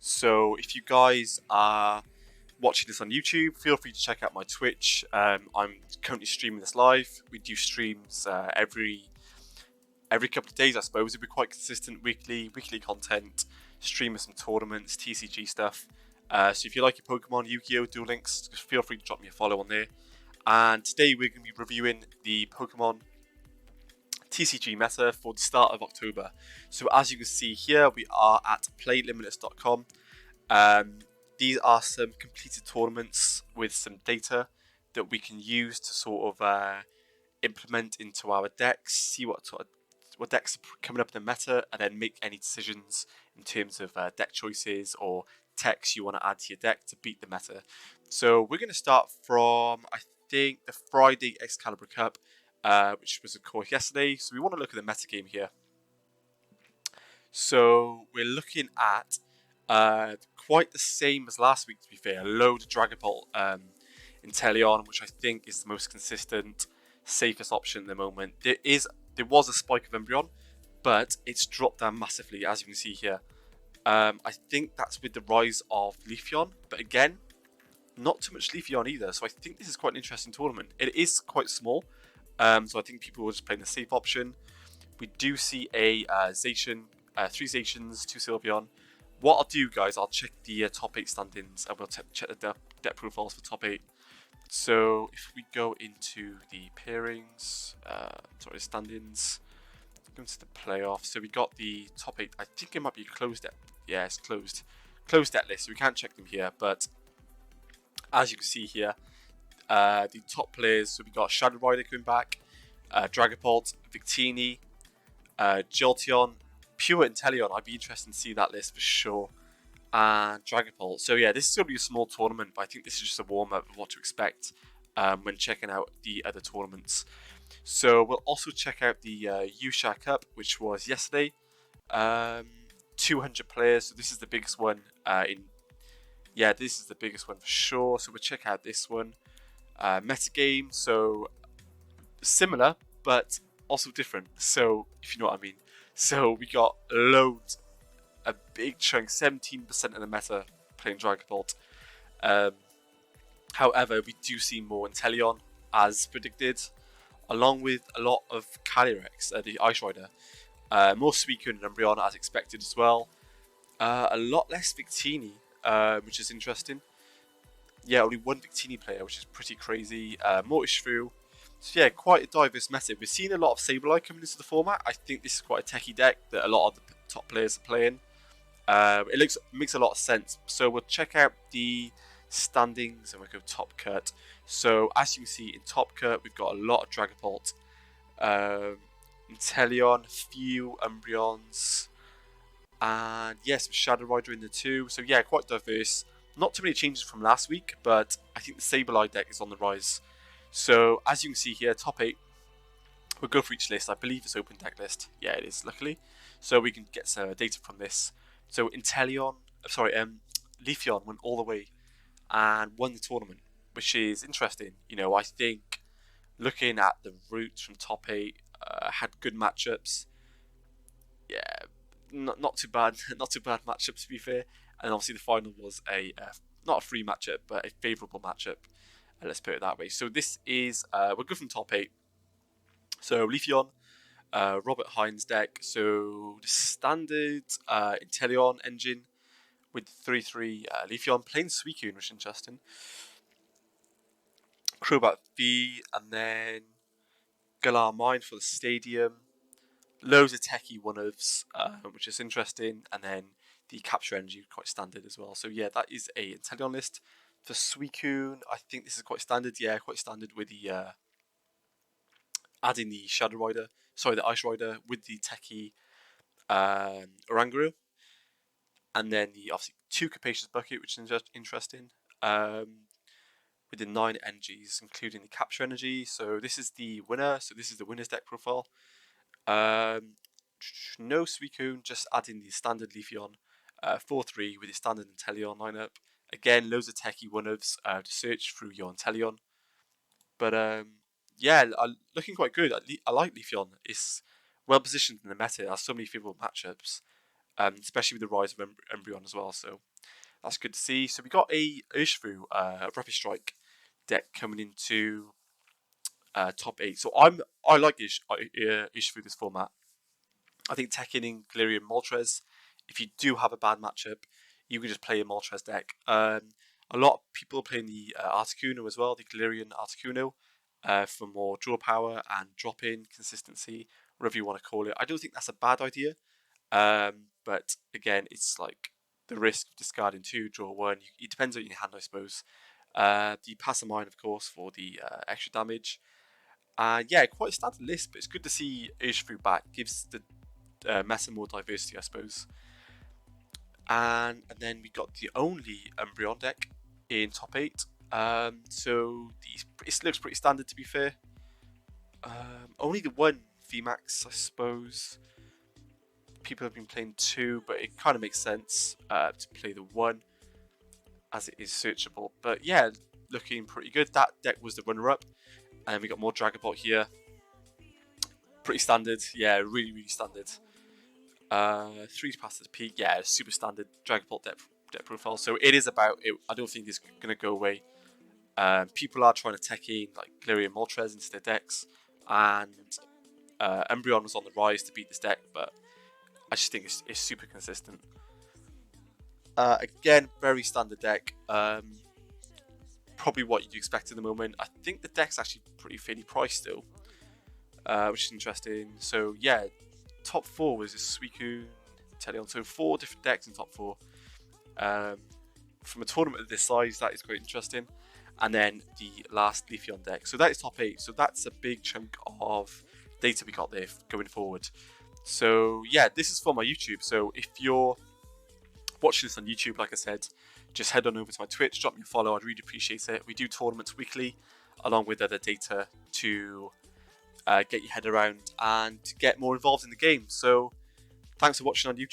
So if you guys are watching this on YouTube, feel free to check out my Twitch. I'm currently streaming this live. We do streams every couple of days, I suppose. It'll be quite consistent, weekly content, streaming some tournaments, TCG stuff. So if you like your Pokemon, Yu-Gi-Oh, Duel Links, just feel free to drop me a follow on there. And today we're going to be reviewing the Pokemon TCG meta for the start of October. So as you can see here, we are at playlimitless.com. These are some completed tournaments with some data that we can use to sort of implement into our decks, see what decks are coming up in the meta, and then make any decisions in terms of deck choices or techs you want to add to your deck to beat the meta. So we're going to start from, I think, the Friday Excalibur Cup, which was of course yesterday. So we want to look at the meta game here. So we're looking at quite the same as last week, to be fair. A load of Dragapult Inteleon, which I think is the most consistent, safest option at the moment. There was a spike of Umbreon, but it's dropped down massively, as you can see here. I think that's with the rise of Leafeon, but again, not too much Leafeon either. So I think this is quite an interesting tournament. It is quite small, so I think people are just playing the safe option. We do see a Zacian, 3 Zacians, 2 Sylveon. What I'll do, guys, I'll check the top 8 standings. I will check the deck profiles for top 8. So if we go into the pairings, standings, go into the playoffs. So we got the top 8. I think it might be closed. Yeah, it's closed. Closed deck list. So we can't check them here. But as you can see here, the top players. So we got Shadow Rider coming back, Dragapult, Victini, Jolteon, Pure Inteleon. I'd be interested to see that list for sure. And Dragapult. So yeah, this is going to be a small tournament, but I think this is just a warm-up of what to expect when checking out the other tournaments. So we'll also check out the YuuSha Cup, which was yesterday. 200 players, so this is the biggest one this is the biggest one for sure. So we'll check out this one. Metagame, so similar, but also different. So if you know what I mean. So we got loads, a big chunk, 17% of the meta playing Dragapult. However, we do see more Inteleon as predicted, along with a lot of Calyrex, the Ice Rider. More Suicune and Umbreon as expected as well. A lot less Victini, which is interesting. Yeah, only one Victini player, which is pretty crazy. More Ishfu. So yeah, quite a diverse meta. We're seeing a lot of Sableye coming into the format. I think this is quite a techie deck that a lot of the top players are playing. It makes a lot of sense. So we'll check out the standings and we'll go top cut. So as you can see in top cut, we've got a lot of Dragapult, Inteleon, few Umbreons, and yes, Shadow Rider in the 2. So yeah, quite diverse. Not too many changes from last week, but I think the Sableye deck is on the rise. So as you can see here, top 8. We'll go for each list. I believe it's open deck list. Yeah, it is, luckily. So we can get some data from this. So Leafeon went all the way and won the tournament, which is interesting. You know, I think looking at the routes from top 8, had good matchups. Yeah, not too bad, not too bad matchups to be fair. And obviously the final was not a free matchup, but a favourable matchup. Let's put it that way. So this is we'll go from top 8. So Leafeon. Robert Hines deck, so the standard Inteleon engine with 3/3 Leafeon, playing Suicune, which is interesting. Crobat V, and then Galar Mine for the stadium. Loads of techie one-ofs, which is interesting, and then the Capture Energy, quite standard as well. So yeah, that is a Inteleon list. For Suicune, I think this is quite standard. Yeah, quite standard with the adding the the Ice Rider with the techie Oranguru, and then the obviously 2 Capacious Bucket, which is interesting. With the 9 energies, including the Capture Energy. So this is the winner. So this is the winner's deck profile. No Suicune, just adding the standard Leafeon 4/3 with the standard Inteleon lineup. Again, loads of techie one-ofs to search through your Inteleon. But yeah, looking quite good. I like Leafeon. It's well positioned in the meta. It has so many favourable matchups, especially with the rise of Umbreon as well. So That's good to see. So we got a Urshifu, Rapid Strike deck coming into top 8. So I like Urshifu this format. I think teching in Galarian Moltres, if you do have a bad matchup, you can just play a Moltres deck. A lot of people are playing the Articuno as well, the Galarian Articuno, for more draw power and drop-in consistency, whatever you want to call it. I don't think that's a bad idea, but again, it's like the risk of discarding 2, draw 1. It depends on your hand, I suppose. The Passamine, of course, for the extra damage. Yeah, quite a standard list, but it's good to see Urshifu back. Gives the meta more diversity, I suppose. And then we got the only Umbreon deck in top 8. So it looks pretty standard, to be fair. Only the one VMAX, I suppose. People have been playing 2, but it kind of makes sense to play the 1 as it is searchable. But yeah, looking pretty good. That deck was the runner-up. And we got more Dragon Ball here. Pretty standard. Yeah, really, really standard. 3 past the peak. Yeah, super standard Dragon Ball deck profile. So it is about it. I don't think it's going to go away. People are trying to tech in like Galarian Moltres into their decks. And Umbreon was on the rise to beat this deck. But I just think it's super consistent. Again, very standard deck. Probably what you'd expect at the moment. I think the deck's actually pretty fairly priced still, which is interesting. So yeah, top 4 was this Suicune, Teleon. So 4 different decks in top 4. From a tournament of this size, that is quite interesting. And then the last Leafeon deck. So that is top 8. So that's a big chunk of data we got there going forward. So yeah, this is for my YouTube. So if you're watching this on YouTube, like I said, just head on over to my Twitch, drop me a follow. I'd really appreciate it. We do tournaments weekly, along with other data to get your head around and get more involved in the game. So thanks for watching on YouTube.